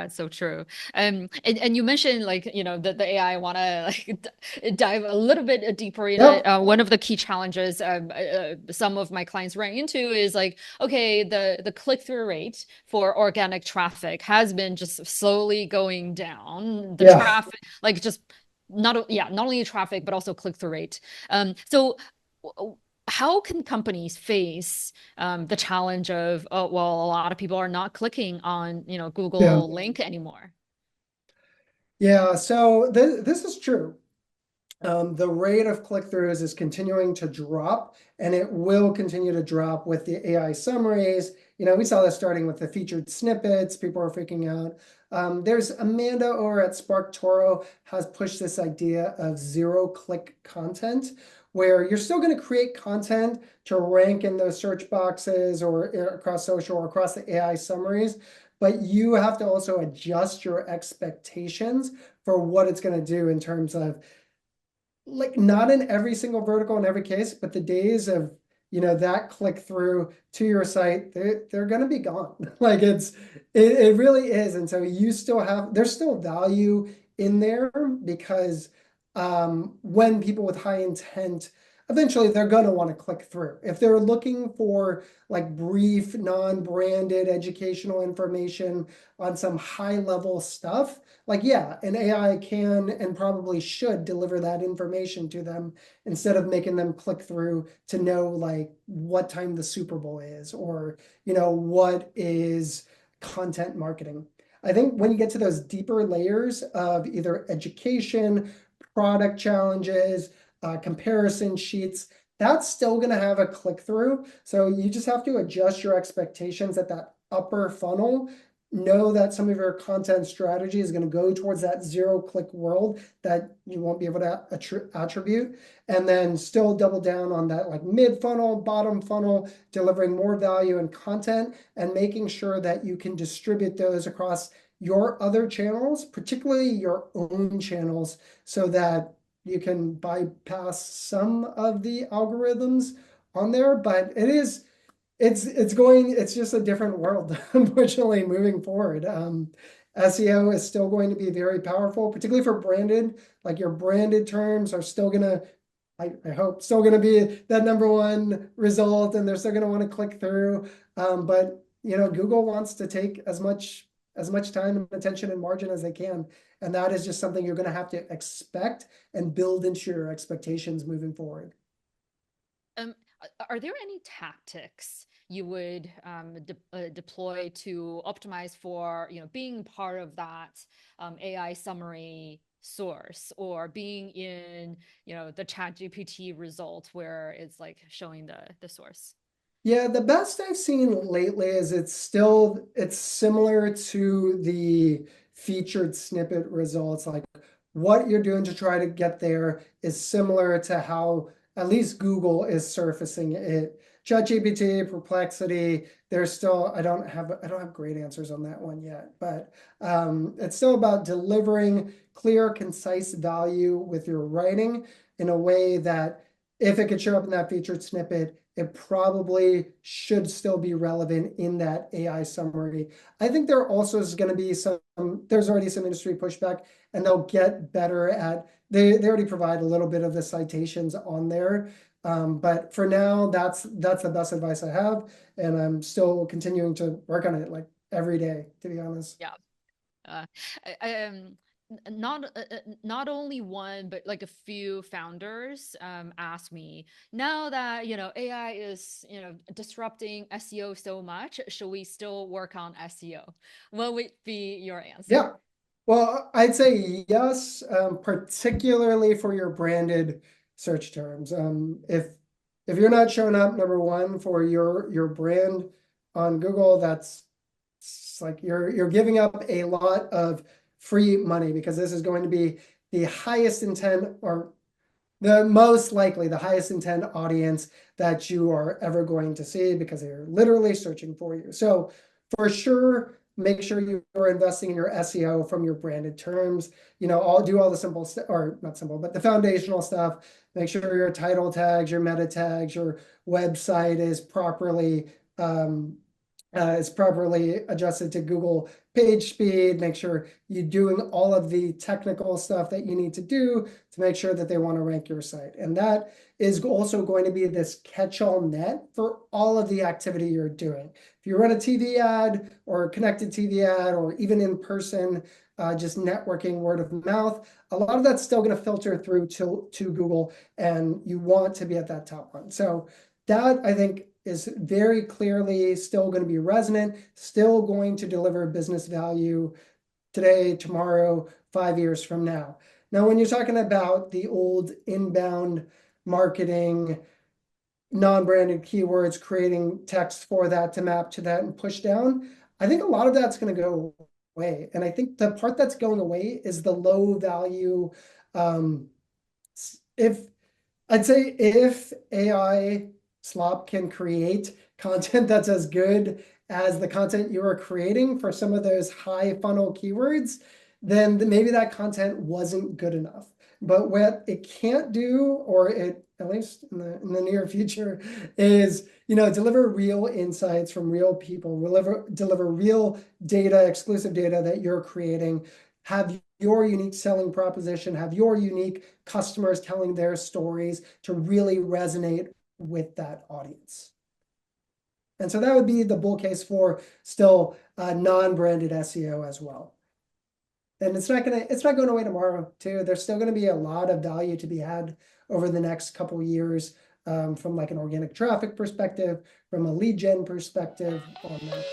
So true. And you mentioned like, the AI want to like dive a little bit deeper in it. Yep. One of the key challenges some of my clients ran into is like, okay, the click-through rate for organic traffic has been just slowly going down. The Yeah. traffic, like just not only traffic, but also click-through rate. So how can companies face the challenge of, oh, well, a lot of people are not clicking on, Yeah. Google link anymore. Yeah. So this is true. The rate of click-throughs is continuing to drop, and it will continue to drop with the AI summaries. We saw this starting with the featured snippets. People are freaking out. There's Amanda over at SparkToro has pushed this idea of zero-click content, where you're still going to create content to rank in those search boxes or across social or across the AI summaries, but you have to also adjust your expectations for what it's going to do in terms of, like, not in every single vertical in every case, but the days of that click through to your site, they're going to be gone. Like it really is. And so you still have, there's still value in there because when people with high intent, eventually they're going to want to click through. If they're looking for like brief non-branded educational information on some high level stuff, like, yeah, an AI can and probably should deliver that information to them instead of making them click through to know like what time the Super Bowl is, or what is content marketing. I think when you get to those deeper layers of either education, product challenges, comparison sheets, that's still going to have a click through. So you just have to adjust your expectations at that upper funnel. Know that some of your content strategy is going to go towards that zero click world that you won't be able to attribute, and then still double down on that like mid funnel, bottom funnel, delivering more value and content, and making sure that you can distribute those across your other channels, particularly your own channels, so that you can bypass some of the algorithms on there. But it's just a different world, unfortunately, moving forward. SEO is still going to be very powerful, particularly for branded. Like, your branded terms are still gonna, I hope, still gonna be that number one result, and they're still gonna want to click through. But Google wants to take as much time and attention and margin as they can, and that is just something you're gonna have to expect and build into your expectations moving forward. Um, are there any tactics you would deploy to optimize for, being part of that AI summary source, or being in, the chat GPT result where it's like showing the source? Yeah, the best I've seen lately is it's similar to the featured snippet results. Like, what you're doing to try to get there is similar to how at least Google is surfacing it. ChatGPT, Perplexity, there's still, I don't have great answers on that one yet, but it's still about delivering clear, concise value with your writing in a way that if it could show up in that featured snippet, it probably should still be relevant in that AI summary. I think there also is going to be there's already some industry pushback, and they'll get better at, they already provide a little bit of the citations on there. But for now, that's the best advice I have. And I'm still continuing to work on it like every day, to be honest. Yeah. Uh, not not only one, but like a few founders ask me, now that AI is disrupting SEO so much, should we still work on SEO? What would be your answer? Yeah. Well, I'd say yes, particularly for your branded search terms. If you're not showing up number one for your brand on Google, it's like you're giving up a lot of free money, because this is going to be the highest intent, or the most likely the highest intent audience that you are ever going to see, because they're literally searching for you. So for sure, make sure you are investing in your SEO from your branded terms. I'll do all the simple stuff, or not simple, but the foundational stuff. Make sure your title tags, your meta tags, your website is properly is properly adjusted to Google page speed, make sure you're doing all of the technical stuff that you need to do to make sure that they want to rank your site. And that is also going to be this catch-all net for all of the activity you're doing. If you run a TV ad or a connected TV ad, or even in person, just networking, word of mouth, a lot of that's still going to filter through to Google, and you want to be at that top one. So that, I think, is very clearly still going to be resonant, still going to deliver business value today, tomorrow, 5 years from now. Now, when you're talking about the old inbound marketing, non-branded keywords, creating text for that to map to that and push down, I think a lot of that's going to go away. And I think the part that's going away is the low value. If I'd say if AI slop can create content that's as good as the content you are creating for some of those high funnel keywords, then maybe that content wasn't good enough. But what it can't do, or it, at least in the near future, is, deliver real insights from real people, deliver real data, exclusive data that you're creating, have your unique selling proposition, have your unique customers telling their stories to really resonate with that audience. And so that would be the bull case for still non-branded SEO as well. And it's not going away tomorrow too. There's still going to be a lot of value to be had over the next couple of years, from like an organic traffic perspective, from a lead gen perspective on that.